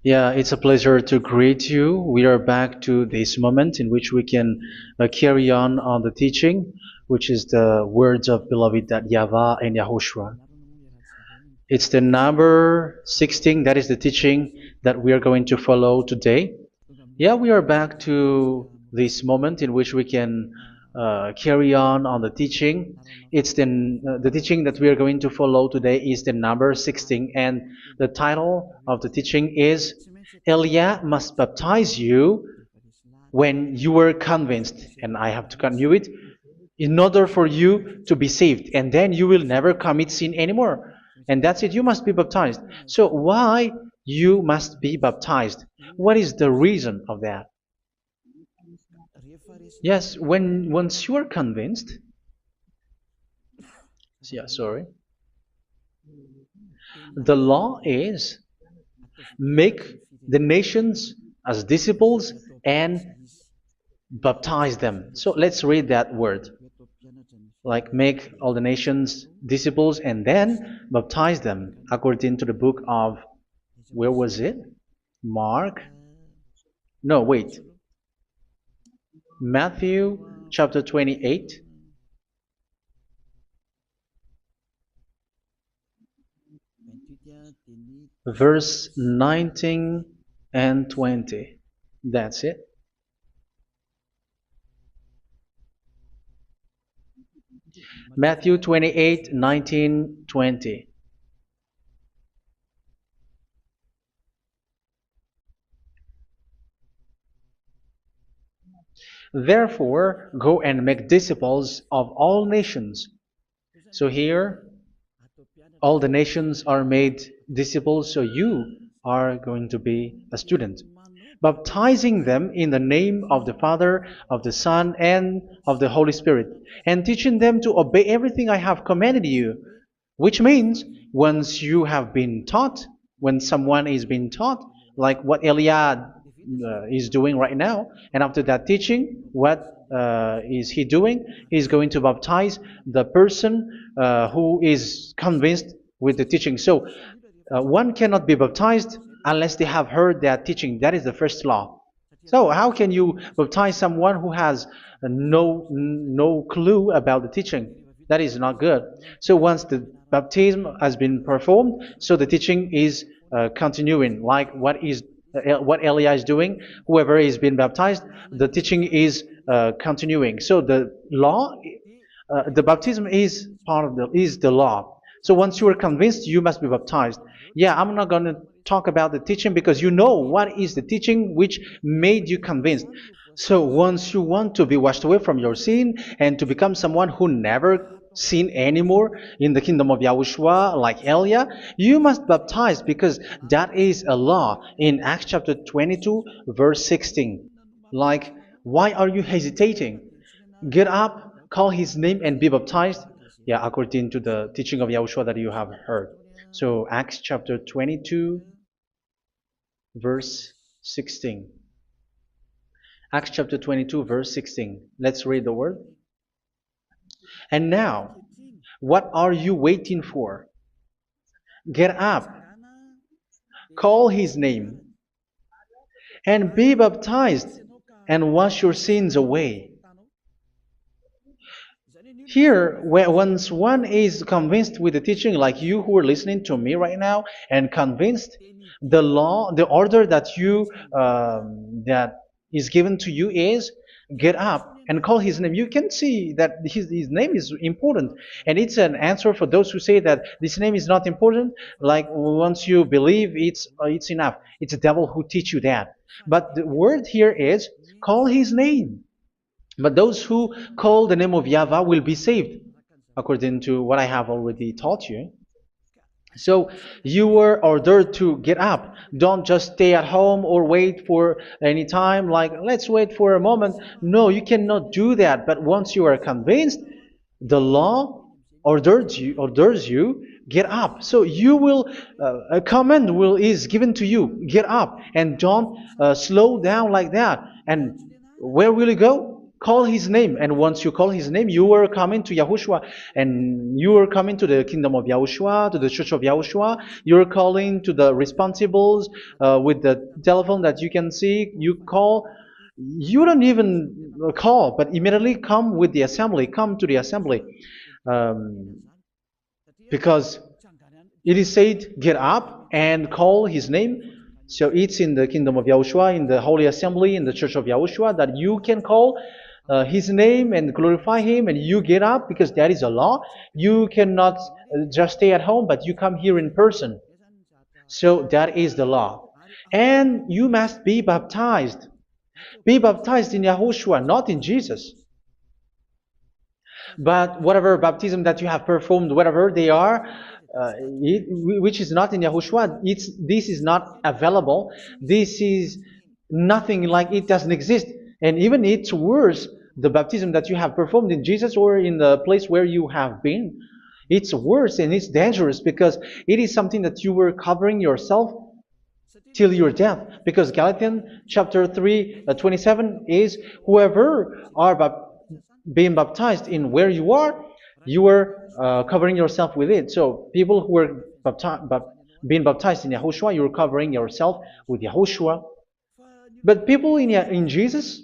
Yeah, it's a pleasure to greet you. We are back to this moment in which we can carry on the teaching, which is the words of beloved that YAHVAH and YAHOSHUA. It's the number 16, that is the teaching that we are going to follow today. Yeah, we are back to this moment in which we can carry on the teaching. It's the teaching that we are going to follow today is the number 16, and the title of the teaching is Elia must baptize you when you were convinced, and I have to continue it, in order for you to be saved, and then you will never commit sin anymore. And that's it, you must be baptized. So why you must be baptized? What is the reason of that? Yes, when once you are convinced, yeah, sorry, the law is make the nations as disciples and baptize them. So let's read that word. Like make all the nations disciples and then baptize them according to the book of, where was it? Mark? No, wait. Matthew chapter 28. Verse 19 and 20. That's it. Matthew 28, 19, 20. Therefore, go and make disciples of all nations. So here, all the nations are made disciples, so you are going to be a student. Baptizing them in the name of the Father, of the Son, and of the Holy Spirit, and teaching them to obey everything I have commanded you. Which means, once you have been taught, when someone is being taught, like what Eliad is doing right now, and after that teaching, what is he doing? He's going to baptize the person who is convinced with the teaching. So one cannot be baptized unless they have heard that teaching. That is the first law. So how can you baptize someone who has no clue about the teaching? That is not good. So once the baptism has been performed, so the teaching is continuing. Like what Elia is doing, whoever is being baptized, the teaching is continuing. So the law, the baptism is part of the law. So once you are convinced, you must be baptized. Yeah, I'm not going to talk about the teaching because you know what is the teaching which made you convinced. So once you want to be washed away from your sin and to become someone who never sin anymore in the kingdom of YAHOSHUA like Elia, you must baptize because that is a law in Acts chapter 22 verse 16. Like, why are you hesitating? Get up, call his name and be baptized. Yeah, according to the teaching of YAHOSHUA that you have heard. So Acts chapter 22 verse 16. Acts chapter 22 verse 16. Let's read the word. And now, what are you waiting for? Get up, call his name, and be baptized, and wash your sins away. Here, once one is convinced with the teaching, like you who are listening to me right now, and convinced, the law, the order that that is given to you is get up and call his name. You can see that his name is important, and it's an answer for those who say that this name is not important. Like once you believe, it's enough. It's the devil who teach you that. But the word here is call his name. But those who call the name of YAHVAH will be saved, according to what I have already taught you. So you were ordered to get up. Don't just stay at home or wait for any time, like let's wait for a moment. No, you cannot do that. But once you are convinced, the law orders you get up. So you will a command is given to you, get up, and don't slow down like that. And where will you go? call his name. And once you call his name, you are coming to Yahushua. And you are coming to the kingdom of Yahushua, to the church of Yahushua. You're calling to the responsibles with the telephone that you can see. You call. You don't even call, but immediately come with the assembly. Come to the assembly. Um, because it is said, get up and call his name. So it's in the kingdom of Yahushua, in the holy assembly, in the church of Yahushua, that you can call his name and glorify him, and you get up because that is a law. You cannot just stay at home, but you come here in person. So that is the law. And you must be baptized. Be baptized in Yahushua, not in Jesus. But whatever baptism that you have performed, whatever they are, which is not in Yahushua, this is not available. This is nothing, like it doesn't exist. And even it's worse, the baptism that you have performed in Jesus or in the place where you have been. It's worse and it's dangerous because it is something that you were covering yourself till your death. Because Galatians chapter 3, 27 is, whoever are being baptized in where you are covering yourself with it. So people who were being baptized in Yahushua, you're covering yourself with Yahushua. But people in Jesus,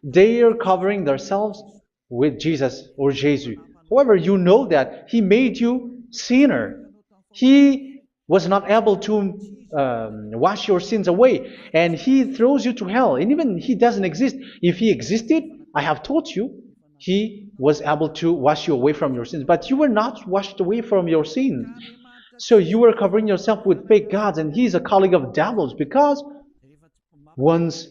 they are covering themselves with Jesus or Jesus. However, you know that He made you sinner. He was not able to wash your sins away, and He throws you to hell. And even He doesn't exist. If He existed, I have taught you, He was able to wash you away from your sins. But you were not washed away from your sins. So you were covering yourself with fake gods, and He's a colleague of devils, because once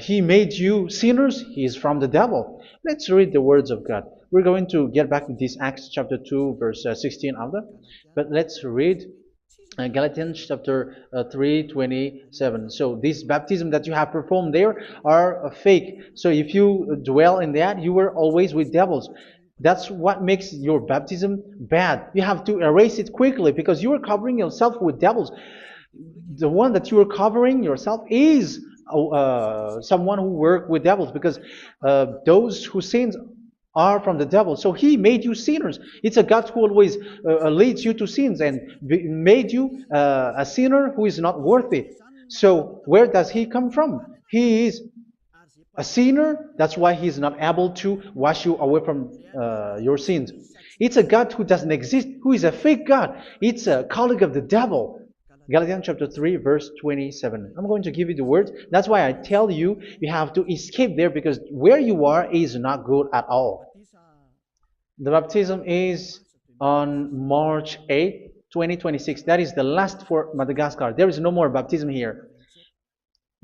He made you sinners, He is from the devil. Let's read the words of God. We're going to get back to this Acts chapter 2, verse 16 after. But let's read Galatians chapter 3, 27. So this baptism that you have performed there are fake. So if you dwell in that, you were always with devils. That's what makes your baptism bad. You have to erase it quickly because you are covering yourself with devils. The one that you are covering yourself is someone who worked with devils, because those who sins are from the devil. So He made you sinners. It's a God who always leads you to sins and made you a sinner who is not worthy. So where does He come from? He is a sinner. That's why He is not able to wash you away from your sins. It's a God who doesn't exist, who is a fake God. It's a colleague of the devil. Galatians chapter 3, verse 27. I'm going to give you the words. That's why I tell you, you have to escape there, because where you are is not good at all. The baptism is on March 8, 2026. That is the last for Madagascar. There is no more baptism here.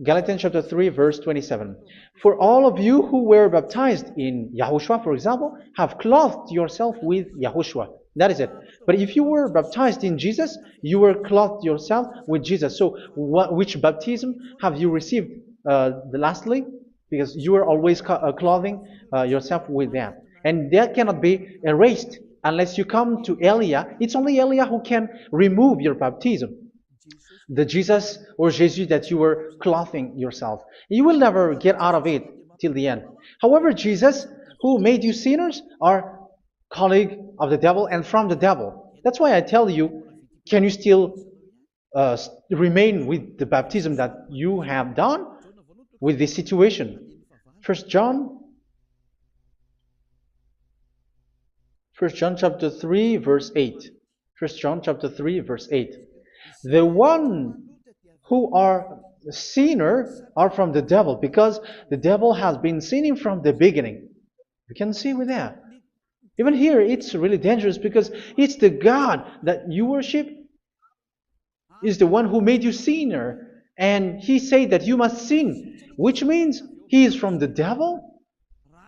Galatians chapter 3, verse 27. For all of you who were baptized in Yahushua, for example, have clothed yourself with Yahushua. That is it. But if you were baptized in Jesus, you were clothed yourself with Jesus. So which baptism have you received lastly? Because you are always clothing yourself with that. And that cannot be erased unless you come to Eliah. It's only Eliah who can remove your baptism. The Jesus or Jesus that you were clothing yourself. You will never get out of it till the end. However, Jesus, who made you sinners, are colleague of the devil and from the devil. That's why I tell you, can you still remain with the baptism that you have done with this situation? First John chapter 3, verse 8. First John chapter 3, verse 8. The one who are sinner are from the devil, because the devil has been sinning from the beginning. You can see with that. Even here, it's really dangerous, because it's the God that you worship is the one who made you sinner. And He said that you must sin, which means He is from the devil.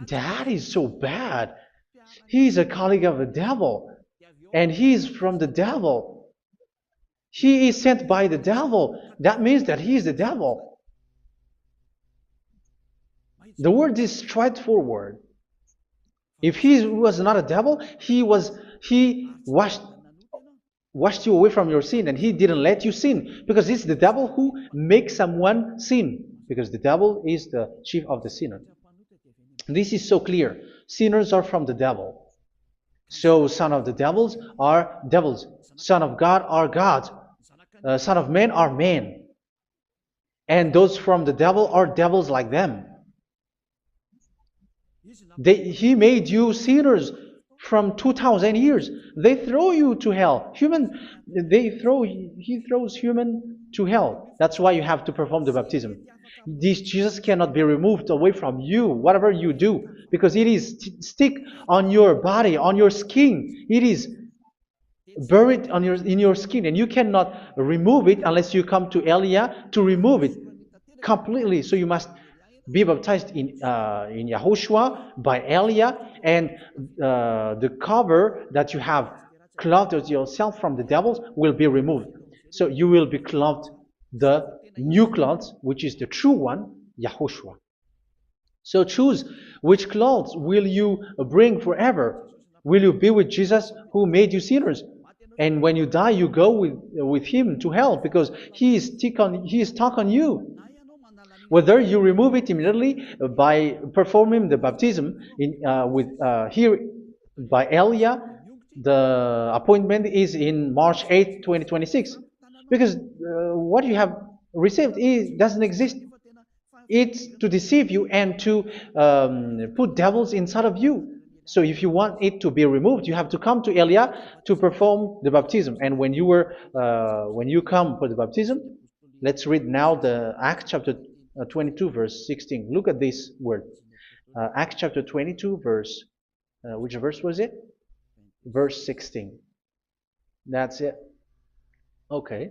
That is so bad. He is a colleague of the devil. And He is from the devil. He is sent by the devil. That means that He is the devil. The word is straightforward. If He was not a devil, He washed you away from your sin, and He didn't let you sin, because it's the devil who makes someone sin, because the devil is the chief of the sinner. This is so clear. Sinners are from the devil. So son of the devils are devils. Son of God are gods. Son of men are men. And those from the devil are devils like them. He made you sinners from 2,000 years. They throw you to hell. He throws human to hell. That's why you have to perform the baptism. This Jesus cannot be removed away from you, whatever you do, because it is stick on your body, on your skin. It is buried in your skin, and you cannot remove it unless you come to Elia to remove it completely. So you must be baptized in YAHOSHUA by Elia, and the cover that you have clothed yourself from the devils will be removed. So you will be clothed the new clothes, which is the true one, YAHOSHUA. So choose which clothes will you bring forever. Will you be with Jesus who made you sinners? And when you die, you go with him to hell because he is stuck on you. Whether you remove it immediately by performing the baptism here by Elia, the appointment is in March 8, 2026. Because what you have received doesn't exist. It's to deceive you and to put devils inside of you. So if you want it to be removed, you have to come to Elia to perform the baptism. And when you come for the baptism, let's read now the Acts chapter 22 verse 16. Look at this word. Acts chapter 22 verse, which verse was it? Verse 16. That's it. Okay.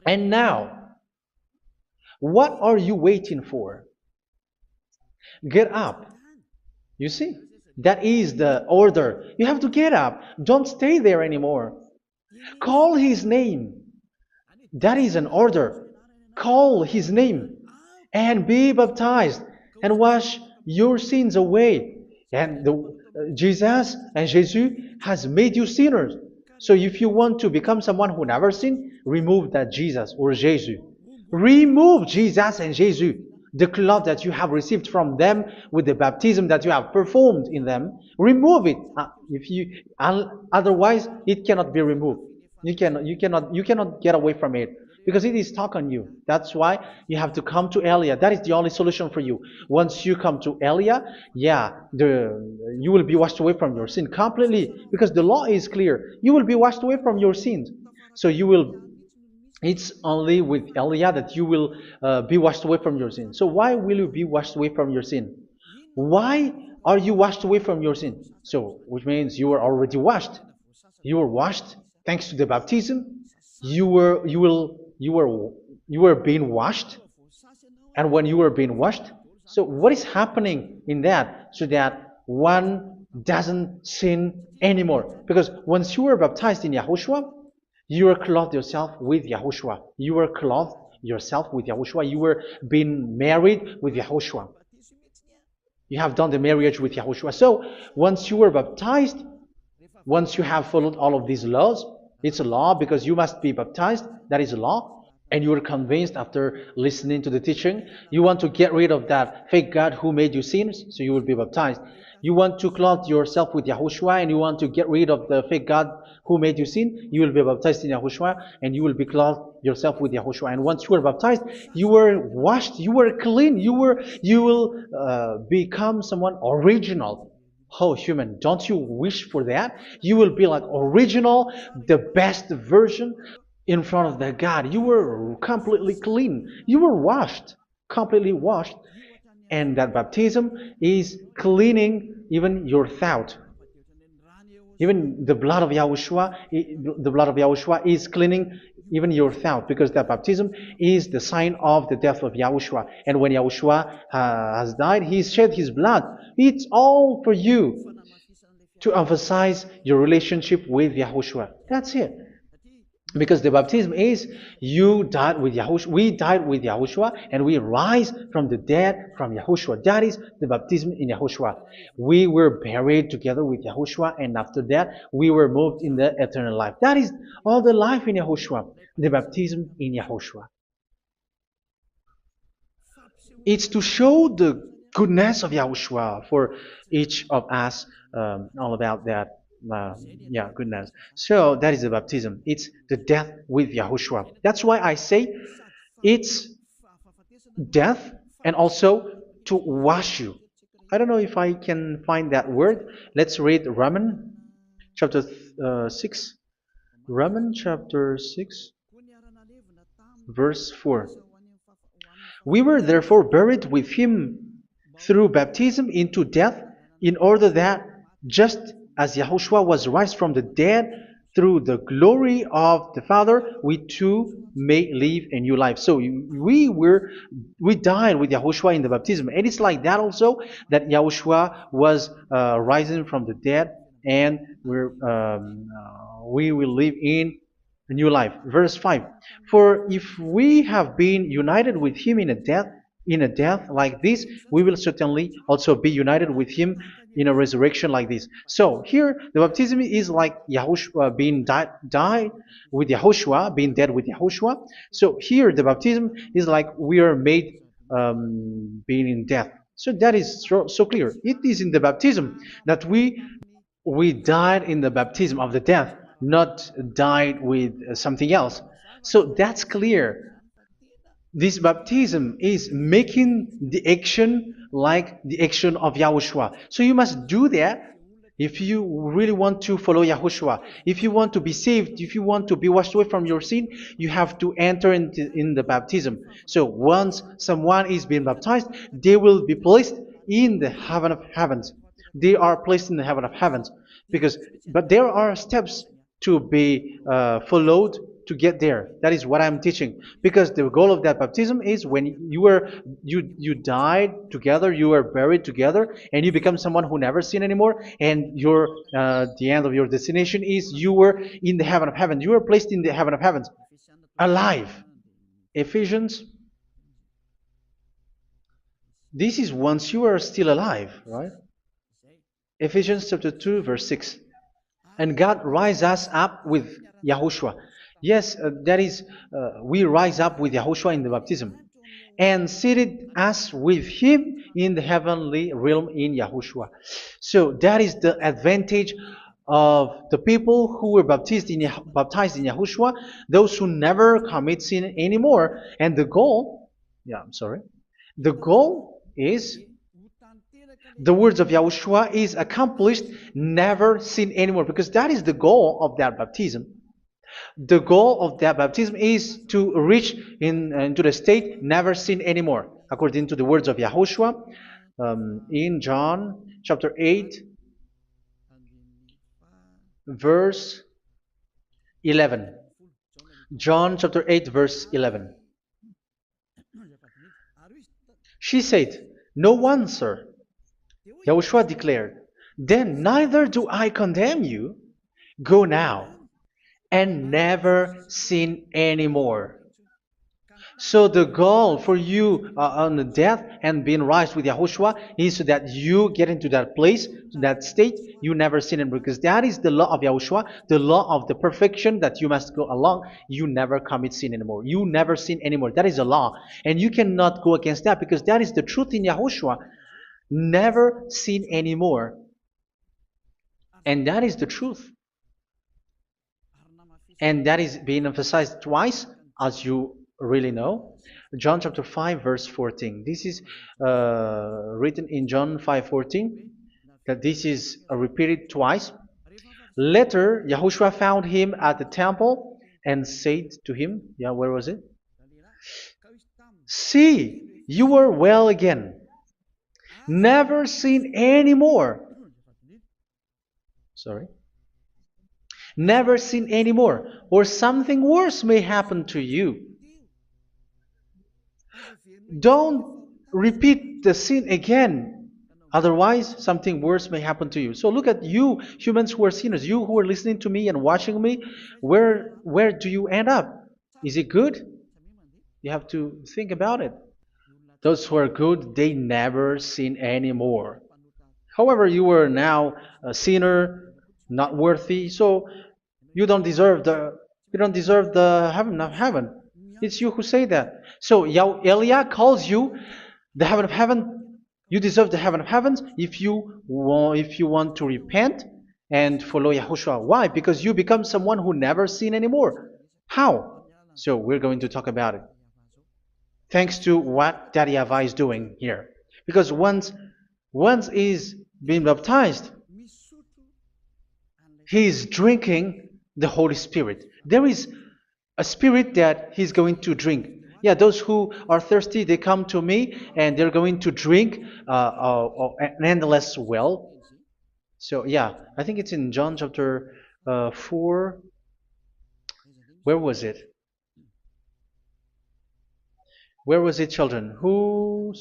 And now, what are you waiting for? Get up. You see, that is the order. You have to get up. Don't stay there anymore. Call his name. That is an order. Call his name and be baptized and wash your sins away. And Jesus has made you sinners. So if you want to become someone who never sinned, remove that Jesus or Jesus. Remove Jesus and Jesus, the cloth that you have received from them with the baptism that you have performed in them. Remove it. Otherwise, it cannot be removed. You cannot get away from it because it is stuck on you. That's why you have to come to Elia. That is the only solution for you. Once you come to Elia, you will be washed away from your sin completely because the law is clear. You will be washed away from your sins. So it's only with Elia that you will be washed away from your sin. So why will you be washed away from your sin? Why are you washed away from your sin? So, which means you were already washed. You were washed thanks to the baptism. You were being washed, and when you were being washed, so what is happening in that? So that one doesn't sin anymore. Because once you were baptized in YAHOSHUA, you were clothed yourself with YAHOSHUA. You were clothed yourself with YAHOSHUA. You were being married with YAHOSHUA. You have done the marriage with YAHOSHUA. So once you were baptized, once you have followed all of these laws, it's a law because you must be baptized. That is a law. And you are convinced after listening to the teaching, you want to get rid of that fake God who made you sinners, so you will be baptized. You want to clothe yourself with YAHOSHUA and you want to get rid of the fake God who made you sin, you will be baptized in YAHOSHUA and you will be clothed yourself with YAHOSHUA. And once you are baptized, you were washed, you were clean, you will become someone original. Oh, human, don't you wish for that? You will be like original, the best version in front of the God. You were completely clean. You were washed, completely washed. And that baptism is cleaning even your thought. Even the blood of YAHOSHUA is cleaning even your thought, because that baptism is the sign of the death of YAHOSHUA. And when YAHOSHUA has died, he shed his blood. It's all for you to emphasize your relationship with YAHOSHUA. That's it. Because the baptism is you died with YAHOSHUA, we died with YAHOSHUA, and we rise from the dead from YAHOSHUA. That is the baptism in YAHOSHUA. We were buried together with YAHOSHUA, and after that we were moved in the eternal life. That is all the life in YAHOSHUA, the baptism in YAHOSHUA. It's to show the goodness of Yahushua for each of us, all about that. Uh, yeah, goodness. So that is the baptism. It's the death with Yahushua. That's why I say it's death and also to wash you. I don't know if I can find that word. Let's read Romans chapter 6. Romans chapter 6, verse 4. We were therefore buried with him through baptism into death, in order that, just as Yahushua was raised from the dead through the glory of the Father, we too may live a new life. So we died with Yahushua in the baptism, and it's like that also that Yahushua was rising from the dead, and we will live in a new life. Verse 5. For if we have been united with him in a death like this, we will certainly also be united with him in a resurrection like this. So here the baptism is like Yahushua being died with Yahushua, being dead with Yahushua. So here the baptism is like we are made being in death. So that is so clear. It is in the baptism that we died in the baptism of the death, not died with something else. So that's clear. This baptism is making the action like the action of Yahushua. So you must do that if you really want to follow Yahushua. If you want to be saved, if you want to be washed away from your sin, you have to enter in the baptism. So once someone is being baptized, they will be placed in the heaven of heavens. They are placed in the heaven of heavens but there are steps to be followed to get there. That is what I'm teaching. Because the goal of that baptism is when you died together, you were buried together, and you become someone who never sin anymore. And the end of your destination is you were in the heaven of heaven. You were placed in the heaven of heavens, alive. Ephesians. This is once you are still alive, right? Ephesians chapter 2, verse 6. And God rise us up with Yahushua. Yes, that is, we rise up with Yahushua in the baptism. And seated us with him in the heavenly realm in Yahushua. So that is the advantage of the people who were baptized in Yahushua, those who never commit sin anymore. And the goal, the goal is the words of Yahushua is accomplished, never sin anymore, because that is the goal of that baptism. The goal of that baptism is to reach into the state never sin anymore, according to the words of Yahushua in John chapter 8, verse 11. John chapter 8, verse 11. She said, "No one, sir." Yahushua declared, "Then neither do I condemn you. Go now and never sin anymore." So the goal for you on the death and being raised with Yahushua is so that you get into that place, to that state, you never sin anymore. Because that is the law of Yahushua, the law of the perfection that you must go along. You never commit sin anymore. You never sin anymore. That is a law. And you cannot go against that because that is the truth in Yahushua. Never sin anymore. And that is the truth. And that is being emphasized twice, as you really know. John chapter 5, verse 14. This is written in John 5:14, that this is repeated twice. Later, Yahushua found him at the temple and said to him, where was it? "See, you are well again. Never sin anymore." Never sin anymore, or something worse may happen to you. Don't repeat the sin again. Otherwise, something worse may happen to you. So look at you, humans who are sinners, you who are listening to me and watching me. Where do you end up? Is it good? You have to think about it. Those who are good, they never sin anymore. However, you are now a sinner, not worthy, so you don't deserve the heaven of heaven. It's you who say that. So Eliah calls you the heaven of heaven. You deserve the heaven of heavens if you want to repent and follow Yahushua. Why? Because you become someone who never sin anymore. How? So we're going to talk about it. Thanks to what Daddy YAHVAH is doing here. Because once he's been baptized, he's drinking the Holy Spirit. There is a spirit that he's going to drink. Yeah, those who are thirsty, they come to me and they're going to drink an endless well. So yeah, I think it's in John chapter 4. Where was it? Where was it, children? Who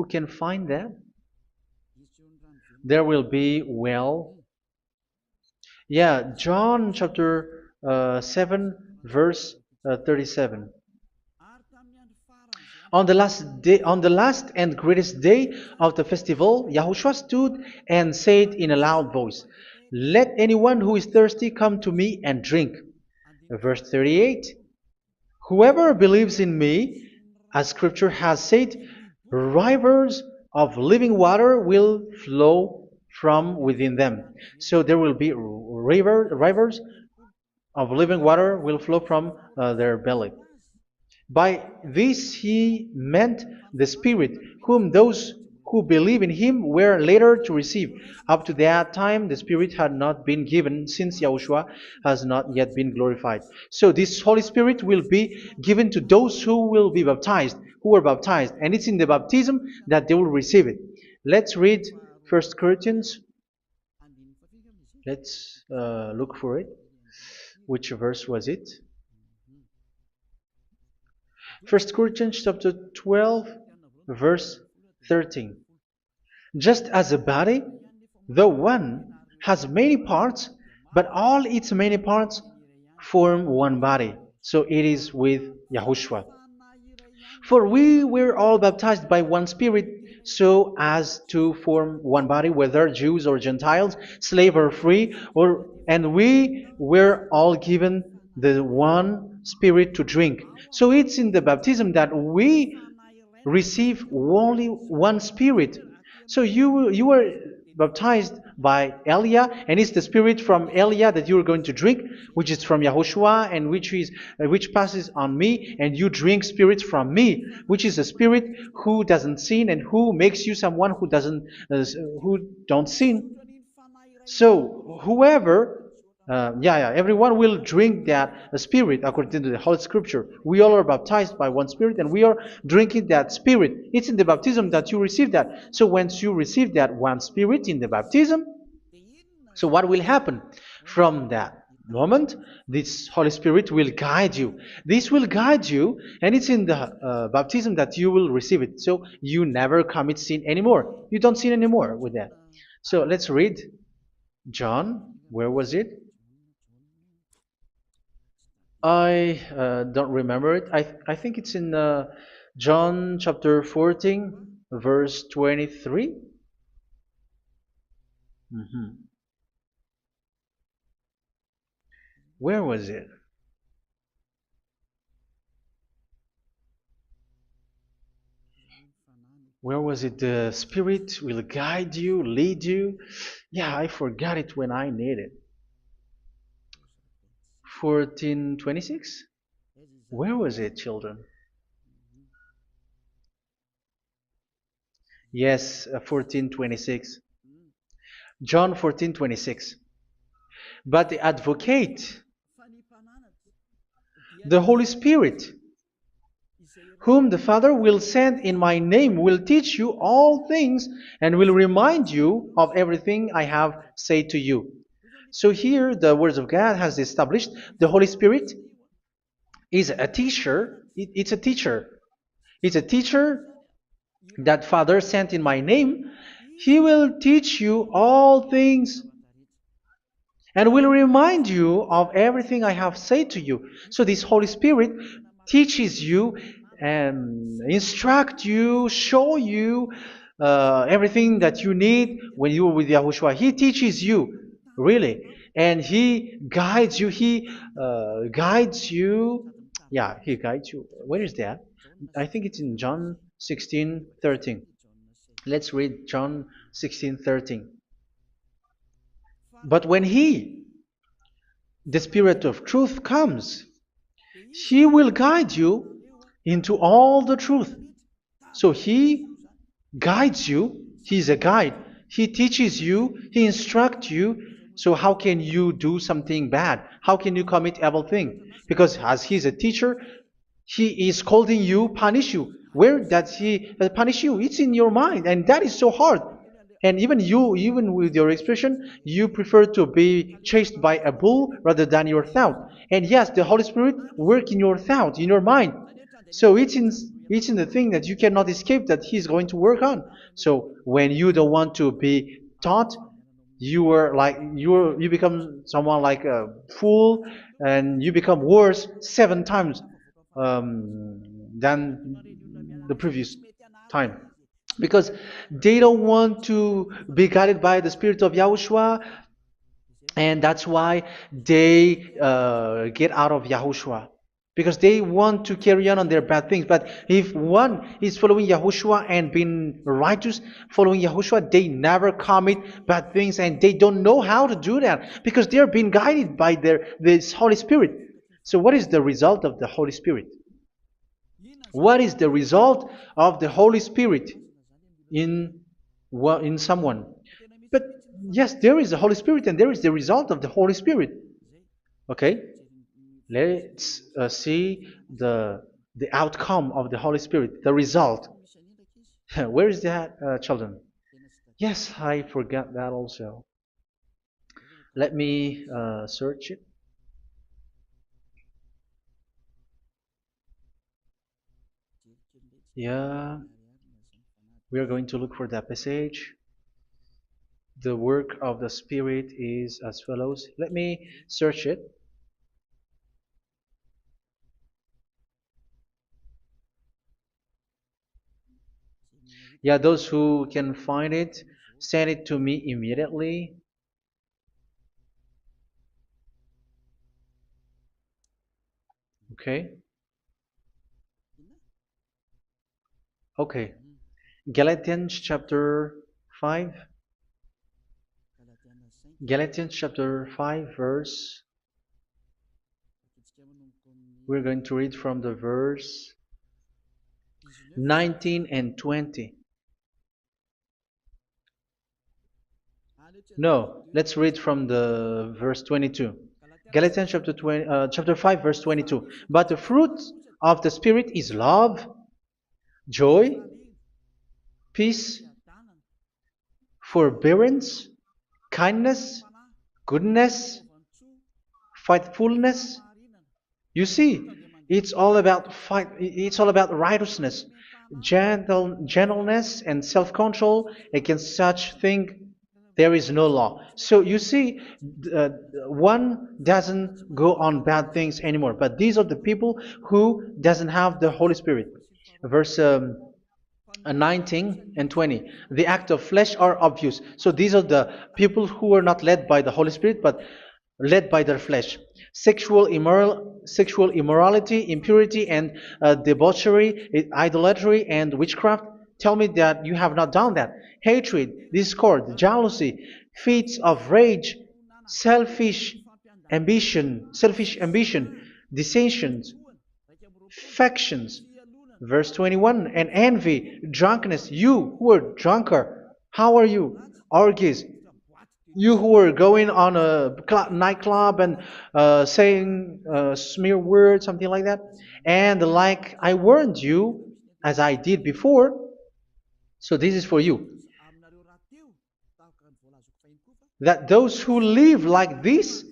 can find that? There will be well. Yeah, John chapter 7, verse 37. On the last and greatest day of the festival, Yahushua stood and said in a loud voice, "Let anyone who is thirsty come to me and drink." Verse 38, "Whoever believes in me, as Scripture has said, rivers of living water will flow from within them." So there will be rivers of living water will flow from their belly. By this he meant the Spirit, whom those who believe in him were later to receive. Up to that time, the Spirit had not been given, since Yahushua has not yet been glorified. So this Holy Spirit will be given to those who will be baptized, who were baptized, and it's in the baptism that they will receive it. Let's read 1 Corinthians. Let's look for it. Which verse was it? 1 Corinthians chapter 12, verse 13. Just as a body, though one, has many parts, but all its many parts form one body. So it is with Yahushua. For we were all baptized by one Spirit, so as to form one body, whether Jews or Gentiles, slave or free, and we were all given the one Spirit to drink. So it's in the baptism that we receive only one Spirit. So you were baptized by Elia, and it's the Spirit from Elia that you are going to drink, which is from Yahushua, and which passes on me, and you drink Spirit from me, which is a Spirit who doesn't sin and who makes you someone who don't sin. So whoever everyone will drink that Spirit according to the Holy Scripture. We all are baptized by one Spirit, and we are drinking that Spirit. It's in the baptism that you receive that. So once you receive that one Spirit in the baptism, so what will happen? From that moment, this Holy Spirit will guide you. This will guide you, and it's in the baptism that you will receive it. So you never commit sin anymore. You don't sin anymore with that. So let's read John. Where was it? I don't remember it. I think it's in John chapter 14, verse 23. Mhm. Where was it? Where was it? The Spirit will guide you, lead you. Yeah, I forgot it when I need it. 14:26? Where was it, children? Yes, 14:26. John 14:26. But the advocate, the Holy Spirit, whom the Father will send in my name, will teach you all things and will remind you of everything I have said to you. So here the words of God has established the Holy Spirit is a teacher. It's a teacher. It's a teacher that Father sent in my name. He will teach you all things and will remind you of everything I have said to you. So this Holy Spirit teaches you and instruct you, show you everything that you need when you are with Yahushua. He teaches you, really, and He guides you. He guides you. Yeah, He guides you. Where is that? I think it's in John 16:13. Let's read John 16:13. But when He, the Spirit of truth, comes, He will guide you into all the truth. So He guides you. He's a guide. He teaches you. He instructs you. So how can you do something bad? How can you commit evil thing? Because as He's a teacher, He is scolding you, punish you. Where does He punish you? It's in your mind, and that is so hard. And even you, even with your expression, you prefer to be chased by a bull rather than your thought. And yes, the Holy Spirit work in your thought, in your mind. So it's in the thing that you cannot escape that He's going to work on. So when you don't want to be taught, you become someone like a fool, and you become worse 7 times than the previous time, because they don't want to be guided by the Spirit of Yahushua, and that's why they get out of Yahushua, because they want to carry on their bad things. But if one is following Yahushua and being righteous, following Yahushua, they never commit bad things, and they don't know how to do that because they are being guided by this Holy Spirit. So what is the result of the Holy Spirit? What is the result of the Holy Spirit in in someone? But yes, there is the Holy Spirit, and there is the result of the Holy Spirit. Okay, let's see the outcome of the Holy Spirit, the result. Where is that, children? Yes, I forgot that also. Let me search it. Yeah, we are going to look for that passage. The work of the Spirit is as follows. Let me search it. Yeah, those who can find it, send it to me immediately. Okay. Okay. Galatians chapter 5. Galatians chapter 5, verse. We're going to read from the verse 19 and 20. No, let's read from the verse 22. Galatians chapter 5, verse 22. But the fruit of the Spirit is love, joy, peace, forbearance, kindness, goodness, faithfulness. You see, it's all about fight. It's all about righteousness, gentleness, and self-control. Against such thing, there is no law. So you see, uh, one doesn't go on bad things anymore. But these are the people who doesn't have the Holy Spirit. Verse 19 and 20. The act of flesh are obvious. So these are the people who are not led by the Holy Spirit, but led by their flesh. Sexual immorality, impurity, and debauchery, idolatry, and witchcraft. Tell me that you have not done that. Hatred, discord, jealousy, fits of rage, selfish ambition, dissensions, factions. Verse 21, and envy, drunkenness. You who are drunkard, how are you? Orgies. You who are going on a nightclub and saying smear words, something like that. And like I warned you, as I did before, so this is for you, that those who live like this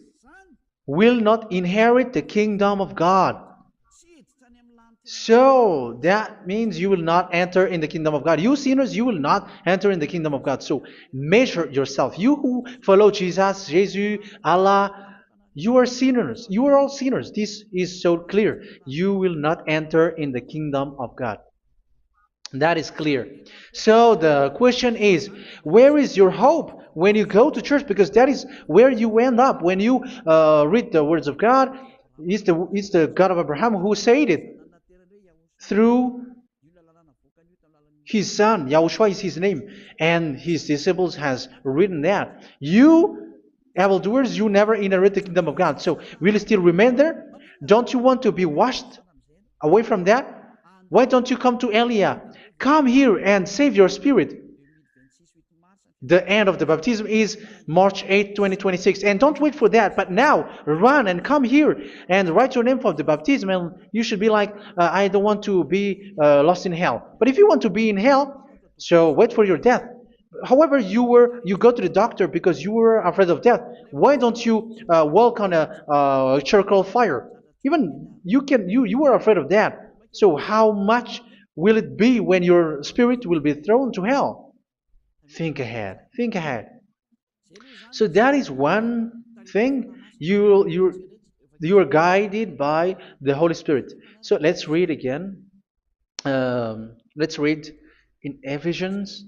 will not inherit the kingdom of God. So that means you will not enter in the kingdom of God. You sinners, you will not enter in the kingdom of God. So measure yourself. You who follow Jesus, Allah, you are sinners. You are all sinners. This is so clear. You will not enter in the kingdom of God. That is clear. So the question is, where is your hope when you go to church? Because that is where you end up when you read the words of God. It's the God of Abraham who said it through His son, Yahushua is his name, and his disciples has written that. You evildoers, you never inherit the kingdom of God. So will you still remain there? Don't you want to be washed away from that? Why don't you come to Elia? Come here and save your spirit. The end of the baptism is March 8th, 2026. And don't wait for that, but now run and come here and write your name for the baptism. And you should be like, I don't want to be lost in hell. But if you want to be in hell, so wait for your death. However, you go to the doctor because you were afraid of death. Why don't you walk on a charcoal fire? Even you were afraid of that. So how much will it be when your spirit will be thrown to hell? Think ahead. Think ahead. So that is one thing. You are guided by the Holy Spirit. So let's read again. Let's read in Ephesians.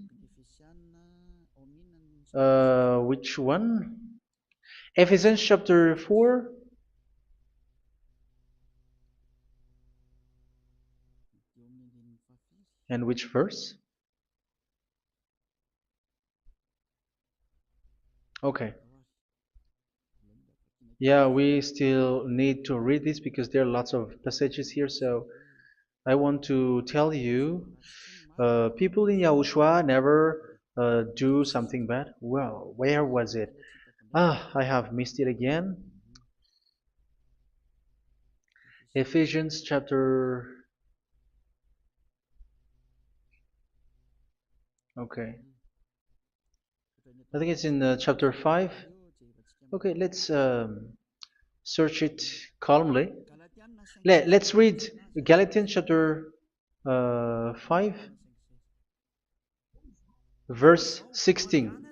Which one? Ephesians chapter 4. And which verse? Okay. Yeah, we still need to read this because there are lots of passages here. So I want to tell you, people in Yahushua never do something bad. Well, where was it? I have missed it again. Ephesians chapter. Okay. I think it's in chapter 5. Okay, let's search it calmly. Let's read Galatians chapter 5, verse 16.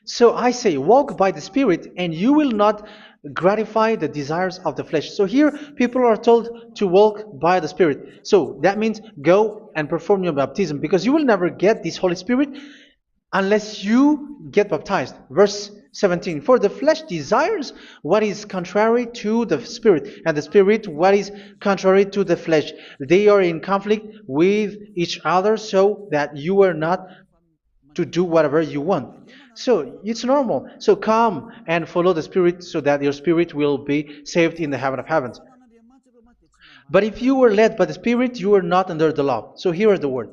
So I say, walk by the Spirit, and you will not gratify the desires of the flesh. So here, people are told to walk by the Spirit. So that means go and perform your baptism, because you will never get this Holy Spirit unless you get baptized. Verse 17. For the flesh desires what is contrary to the Spirit, and the Spirit what is contrary to the flesh. They are in conflict with each other, so that you are not to do whatever you want. So it's normal. So come and follow the Spirit so that your spirit will be saved in the heaven of heavens. But if you were led by the Spirit, you are not under the law. So here are the word.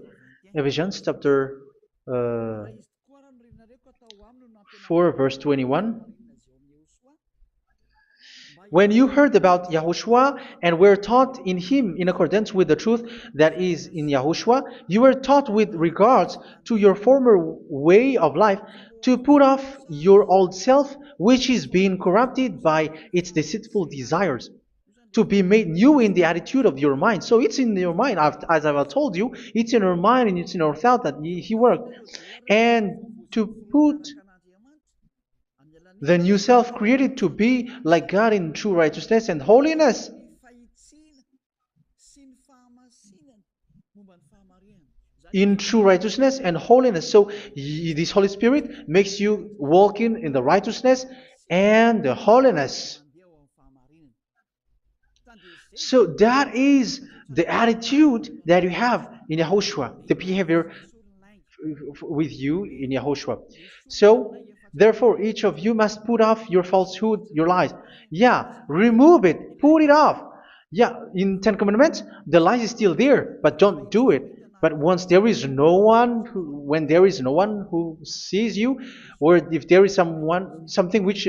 Ephesians chapter 4 verse 21. When you heard about Yahushua and were taught in him in accordance with the truth that is in Yahushua, you were taught with regards to your former way of life to put off your old self, which is being corrupted by its deceitful desires, to be made new in the attitude of your mind. So it's in your mind, as I've told you, it's in your mind and it's in your thought that he worked. And to put the new self created to be like God in true righteousness and holiness. In true righteousness and holiness. So this Holy Spirit makes you walk in the righteousness and the holiness. So that is the attitude that you have in Yahushua, the behavior with you in Yahushua. So therefore, each of you must put off your falsehood, your lies. Yeah, remove it, put it off. Yeah, in Ten Commandments, the lies is still there, but don't do it. But once there is no one, when there is no one who sees you, or if there is something which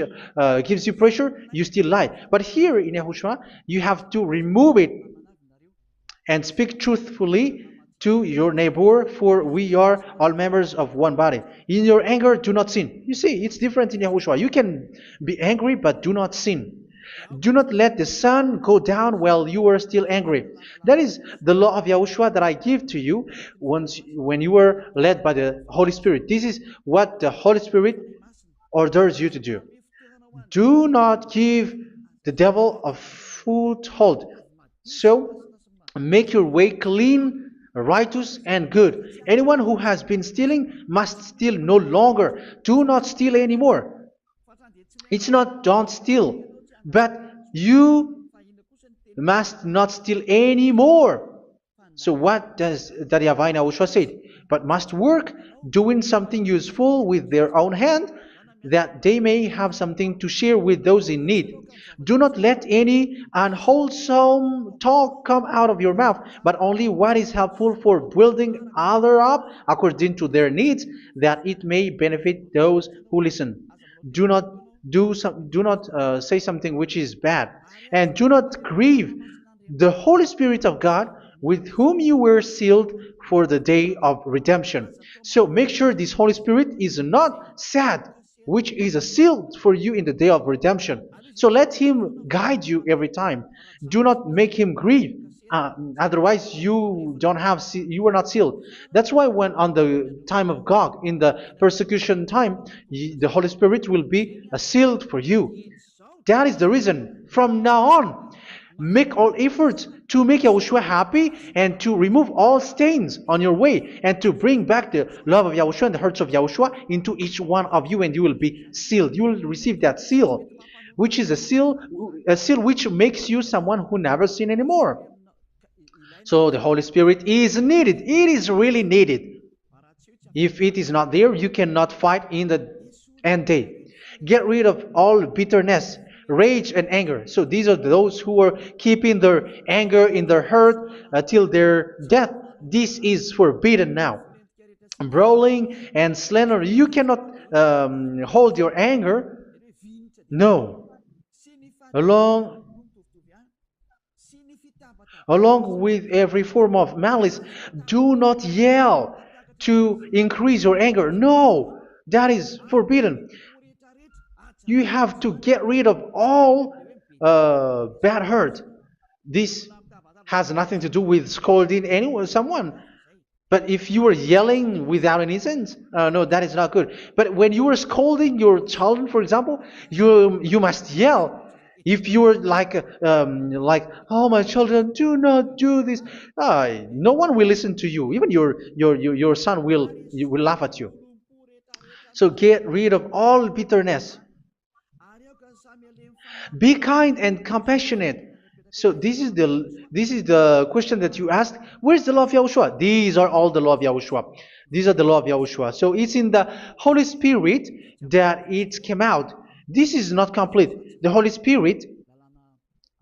gives you pressure, you still lie. But here in Yahushua, you have to remove it and speak truthfully to your neighbor, for we are all members of one body. In your anger, do not sin. You see, it's different in Yahushua. You can be angry, but do not sin. Do not let the sun go down while you are still angry. That is the law of Yahushua that I give to you when you were led by the Holy Spirit. This is what the Holy Spirit orders you to do. Do not give the devil a foothold. So, make your way clean, righteous, and good. Anyone who has been stealing must steal no longer. Do not steal anymore. It's not don't steal, but you must not steal anymore. So what does the YAHVAH in YAHOSHUA say? But must work doing something useful with their own hand, that they may have something to share with those in need. Do not let any unwholesome talk come out of your mouth, but only what is helpful for building other up according to their needs, that it may benefit those who listen. Do not do not say something which is bad, and do not grieve the Holy Spirit of God, with whom you were sealed for the day of redemption. So make sure this Holy Spirit is not sad, which is a seal for you in the day of redemption. So let Him guide you every time. Do not make Him grieve. Otherwise, you are not sealed. That's why when on the time of God, in the persecution time, the Holy Spirit will be a sealed for you. That is the reason. From now on, make all efforts to make Yahushua happy and to remove all stains on your way and to bring back the love of Yahushua and the hearts of Yahushua into each one of you, and you will be sealed. You will receive that seal, which is a seal which makes you someone who never sin anymore. So the Holy Spirit is needed. It is really needed. If it is not there, you cannot fight in the end day. Get rid of all bitterness, rage, and anger. So these are those who are keeping their anger in their heart till their death. This is forbidden now. Brawling and slander. You cannot hold your anger. No. Along Along with every form of malice, do not yell to increase your anger. No, that is forbidden. You have to get rid of all bad hurt. This has nothing to do with scolding anyone, someone. But if you are yelling without any sense, no, that is not good. But when you are scolding your children, for example, you must yell. If you are like, oh my children, do not do this, no one will listen to you. Even your son will laugh at you. So get rid of all bitterness. Be kind and compassionate. So this is the question that you asked. Where's the law of Yahushua? These are all the law of Yahushua. These are the law of Yahushua. So it's in the Holy Spirit that it came out. This is not complete. The Holy Spirit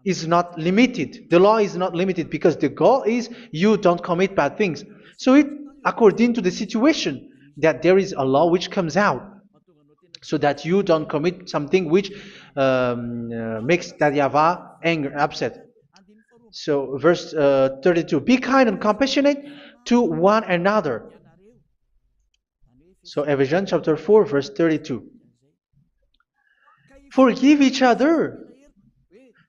is not limited. The law is not limited because the goal is you don't commit bad things. So it according to the situation that there is a law which comes out, so that you don't commit something which makes that YAHVAH angry, upset. So verse 32, be kind and compassionate to one another. So Ephesians chapter 4 verse 32. Forgive each other.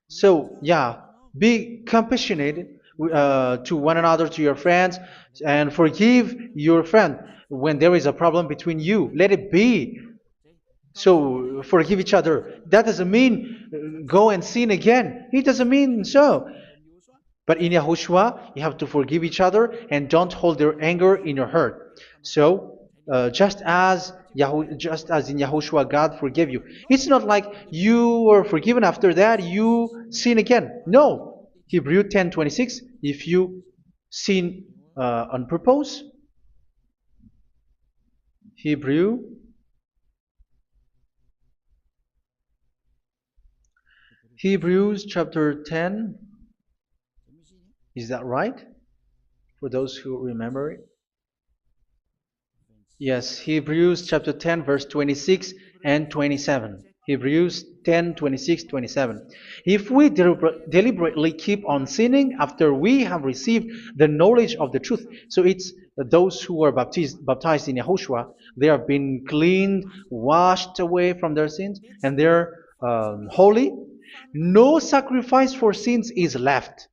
So yeah, be compassionate to one another, to your friends, and forgive your friend when there is a problem between you. Let it be. So forgive each other. That doesn't mean go and sin again. It doesn't mean so. But in Yahushua, you have to forgive each other and don't hold their anger in your heart. So just as in Yahushua, God forgave you. It's not like you were forgiven after that you sin again. No. Hebrew 10:26. If you sin on purpose, Hebrews chapter 10. Is that right? For those who remember it? Yes, Hebrews chapter 10 verse 26 and 27. Hebrews 10, 26, 27. If we deliberately keep on sinning after we have received the knowledge of the truth, so it's those who are baptized in Yahushua, they have been cleaned, washed away from their sins, and they're holy. No sacrifice for sins is left,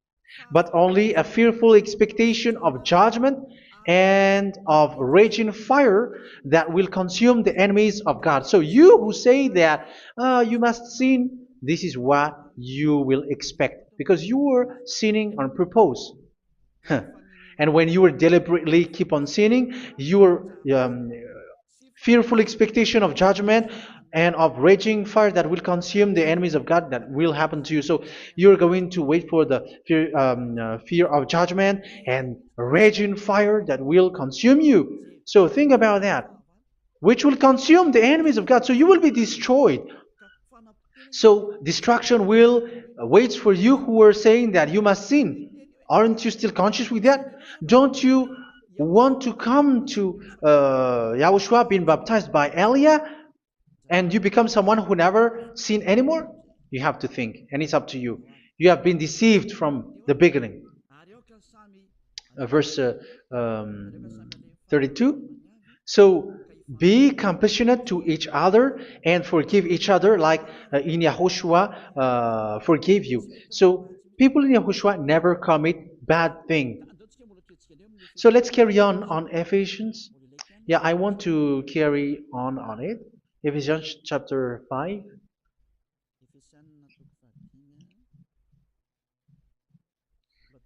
but only a fearful expectation of judgment and of raging fire that will consume the enemies of God. So you who say that you must sin, this is what you will expect, because you were sinning on purpose. And when you will deliberately keep on sinning, you are fearful expectation of judgment and of raging fire that will consume the enemies of God that will happen to you. So you're going to wait for the fear of judgment and raging fire that will consume you. So think about that, which will consume the enemies of God. So you will be destroyed. So destruction will wait for you who are saying that you must sin. Aren't you still conscious with that? Don't you want to come to Yahushua being baptized by Elia and you become someone who never sin anymore? You have to think, and it's up to you. You have been deceived from the beginning. Verse 32. So be compassionate to each other and forgive each other like in Yahushua forgave you. So people in Yahushua never commit bad thing. So let's carry on Ephesians. Yeah, I want to carry on it. Ephesians chapter 5.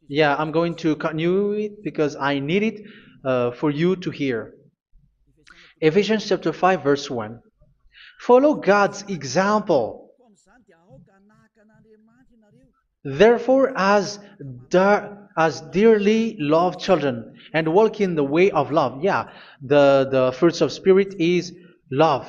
Yeah, I'm going to continue it because I need it for you to hear. Ephesians chapter 5 verse 1. Follow God's example. Therefore, as dearly loved children, and walk in the way of love. Yeah, the fruits of spirit is love.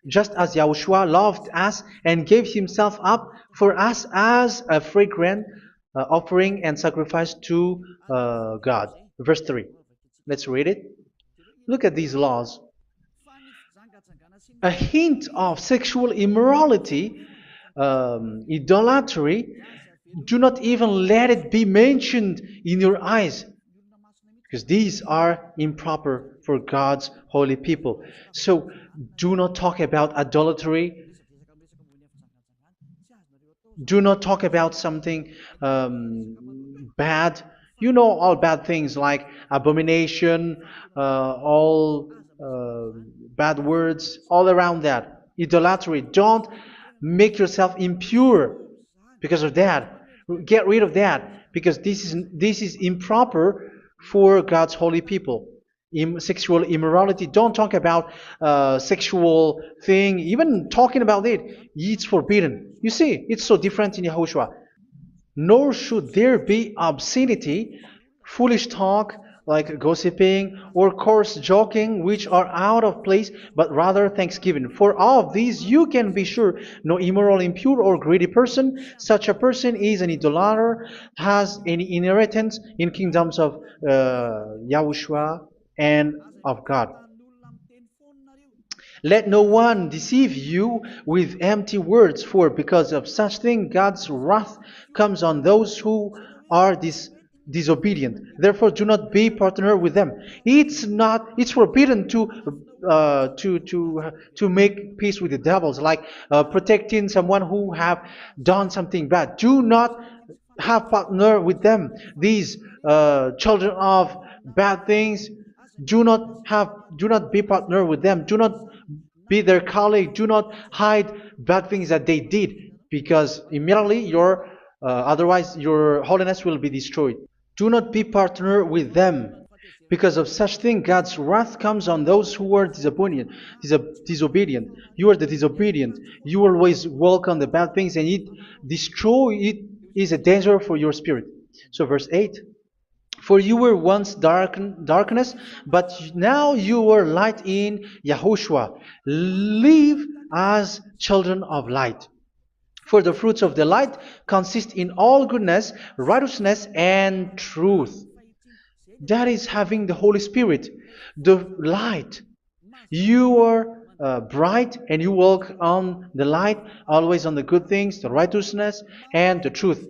Just as Yahushua loved us and gave himself up for us as a fragrant offering and sacrifice to God. Verse 3. Let's read it. Look at these laws. A hint of sexual immorality, idolatry, do not even let it be mentioned in your eyes, because these are improper for God's holy people. So do not talk about idolatry. Do not talk about something bad. You know all bad things like abomination, all bad words, all around that. Idolatry. Don't make yourself impure because of that. Get rid of that because this is improper for God's holy people. Sexual immorality. Don't talk about sexual thing. Even talking about it, it's forbidden. You see, it's so different in Yahushua. Nor should there be obscenity, foolish talk like gossiping or coarse joking, which are out of place, but rather thanksgiving. For of these you can be sure: no immoral, impure, or greedy person, such a person is an idolater, has any inheritance in kingdoms of Yahushua and of God. Let no one deceive you with empty words, for because of such thing God's wrath comes on those who are disobedient. Therefore, do not be partner with them. It's forbidden to make peace with the devils, like protecting someone who have done something bad. Do not have partner with them. These children of bad things, do not be partner with them. Do not be their colleague. Do not hide bad things that they did, because immediately otherwise your holiness will be destroyed. Do not be partner with them. Because of such thing, God's wrath comes on those who are disobedient. You are the disobedient. You always walk on the bad things, and it is a danger for your spirit. So verse 8. For you were once darkness, but now you are light in Yahushua. Live as children of light. For the fruits of the light consist in all goodness, righteousness, and truth. That is having the Holy Spirit, the light. You are bright and you walk on the light, always on the good things, the righteousness, and the truth.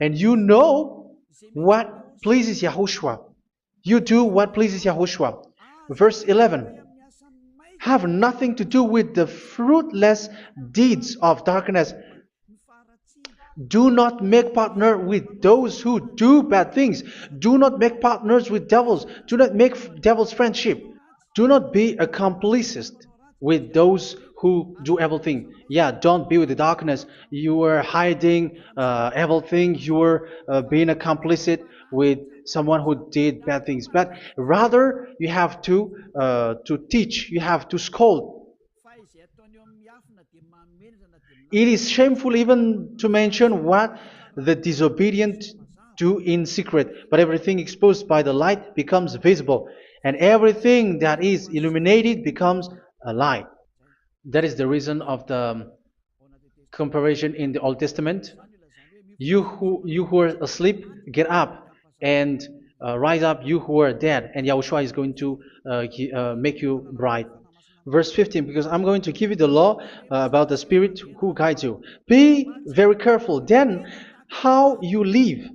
And you know what pleases Yahushua. You do what pleases Yahushua. Verse 11. Have nothing to do with the fruitless deeds of darkness. Do not make partner with those who do bad things. Do not make partners with devils. Do not make devil's friendship. Do not be accomplices with those who do evil thing. Yeah, don't be with the darkness. You are hiding evil thing. You are being a complicit with someone who did bad things, but rather you have to teach, you have to scold. It is shameful even to mention what the disobedient do in secret, but everything exposed by the light becomes visible, and everything that is illuminated becomes a light. That is the reason of the comparison in the Old Testament. You who are asleep, get up and rise up, you who are dead, and Yahushua is going to make you bright. Verse 15, because I'm going to give you the law about the Spirit who guides you. Be very careful then how you live,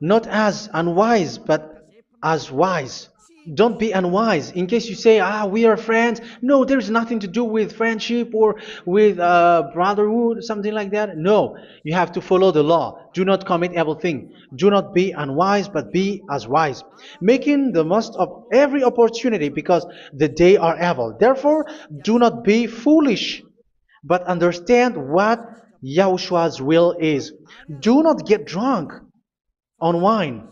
not as unwise, but as wise. Don't be unwise. In case you say, we are friends. No, there's nothing to do with friendship or with brotherhood, something like that. No, you have to follow the law. Do not commit evil thing. Do not be unwise, but be as wise, making the most of every opportunity, because the day are evil. Therefore, do not be foolish, but understand what Yahushua's will is. Do not get drunk on wine,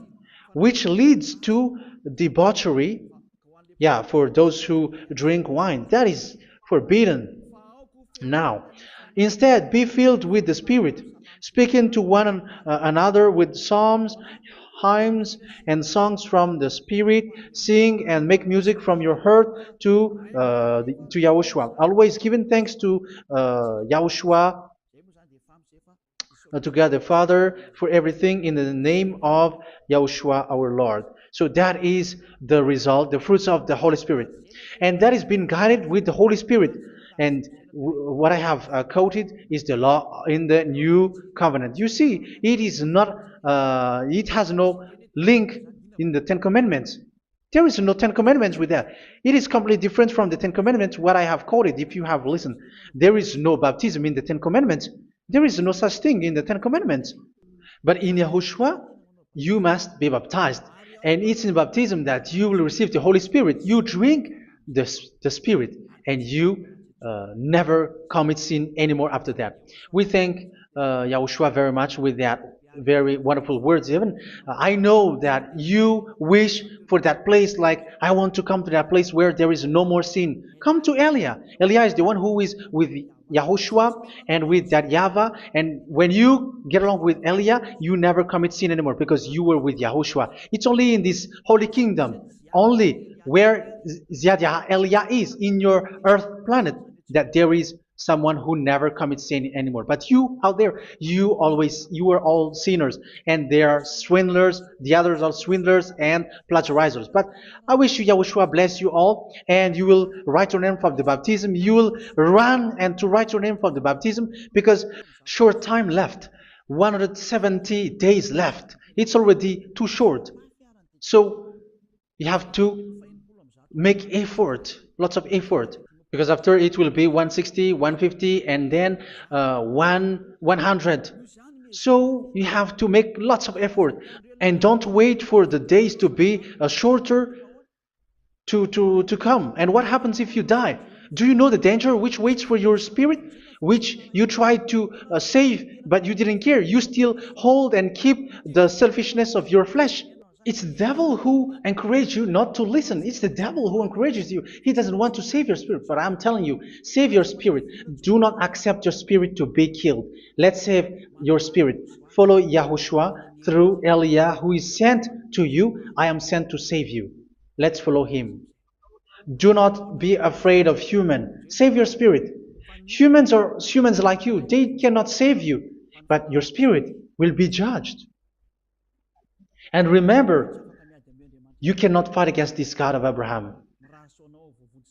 which leads to debauchery. Yeah, for those who drink wine, that is forbidden now. Instead, be filled with the Spirit, speaking to one another with psalms, hymns, and songs from the Spirit. Sing and make music from your heart to Yahushua. Always giving thanks to Yahushua, to God the Father, for everything in the name of Yahushua our Lord. So that is the result, the fruits of the Holy Spirit. And that is being guided with the Holy Spirit. And what I have quoted is the law in the new covenant. You see, it is not, it has no link in the Ten Commandments. There is no Ten Commandments with that. It is completely different from the Ten Commandments, what I have quoted, if you have listened. There is no baptism in the Ten Commandments. There is no such thing in the Ten Commandments. But in Yahushua, you must be baptized. And it's in baptism that you will receive the Holy Spirit. You drink the Spirit, and you never commit sin anymore after that. We thank Yahushua very much with that very wonderful words. Even I know that you wish for that place, like I want to come to that place where there is no more sin. Come to Elia. Elia is the one who is with Yahushua and with that YAHVAH, and when you get along with Elia, you never commit sin anymore because you were with Yahushua. It's only in this holy kingdom, only where Ziad Elia is, in your earth planet, that there is someone who never commits sin anymore. But you out there, you are all sinners, and they are swindlers. The others are swindlers and plagiarizers. But I wish you, Yahushua, bless you all, and you will write your name for the baptism. You will run and to write your name for the baptism, because short time left, 170 days left. It's already too short. So you have to make effort, lots of effort, because after it will be 160, 150, and then 100. So you have to make lots of effort, and don't wait for the days to be shorter to come. And what happens if you die? Do you know the danger which waits for your spirit, which you tried to save, but you didn't care? You still hold and keep the selfishness of your flesh. It's the devil who encourages you not to listen. It's the devil who encourages you. He doesn't want to save your spirit. But I'm telling you, save your spirit. Do not accept your spirit to be killed. Let's save your spirit. Follow Yahushua through Elia, who is sent to you. I am sent to save you. Let's follow him. Do not be afraid of human. Save your spirit. Humans are humans like you. They cannot save you. But your spirit will be judged. And remember, you cannot fight against this God of Abraham.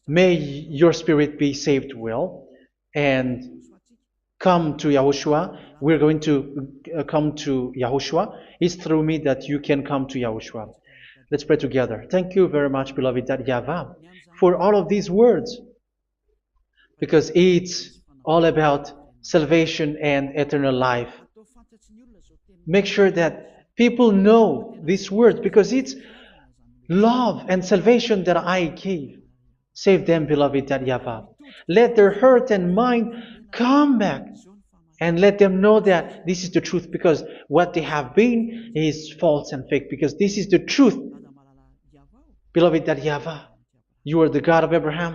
May your spirit be saved well and come to Yahushua. We're going to come to Yahushua. It's through me that you can come to Yahushua. Let's pray together. Thank you very much, beloved YAHVAH, for all of these words, because it's all about salvation and eternal life. Make sure that people know these words, because it's love and salvation that I gave. Save them, beloved YAHVAH. Let their heart and mind come back And let them know that this is the truth, because what they have been is false and fake, because this is the truth. Beloved, that YAHVAH, you are the God of Abraham.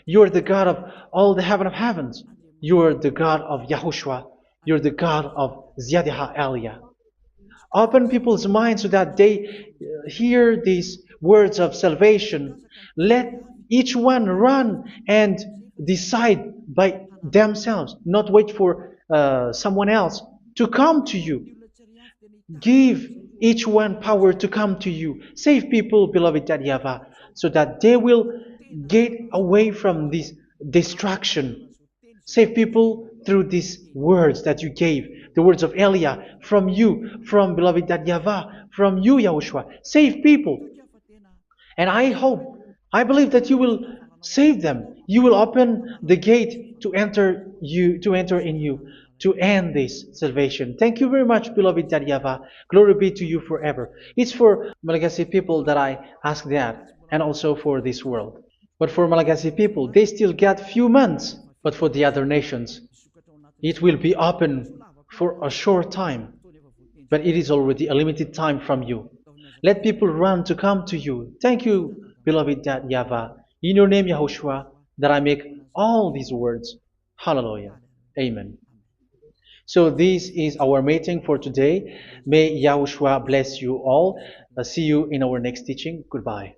You are the God of all the heaven of heavens. You are the God of YAHOSHUA. You are the God of Ziyadiha Aliyah. Open people's minds so that they hear these words of salvation. Let each one run and decide by themselves, not wait for someone else to come to you. Give each one power to come to you. Save people, beloved YAHVAH, so that they will get away from this distraction. Save people through these words that you gave, the words of Elia, from you, from beloved YAHVAH, from you, Yahushua. Save people. And I hope, I believe that you will save them. You will open the gate to enter in you, to end this salvation. Thank you very much, beloved YAHVAH. Glory be to you forever. It's for Malagasy people that I ask that, and also for this world. But for Malagasy people, they still got few months. But for the other nations, it will be open for a short time. But it is already a limited time from you. Let people run to come to you. Thank you, beloved YAHVAH. In your name, Yahushua, that I make all these words. Hallelujah. Amen. So this is our meeting for today. May Yahushua bless you all. See you in our next teaching. Goodbye.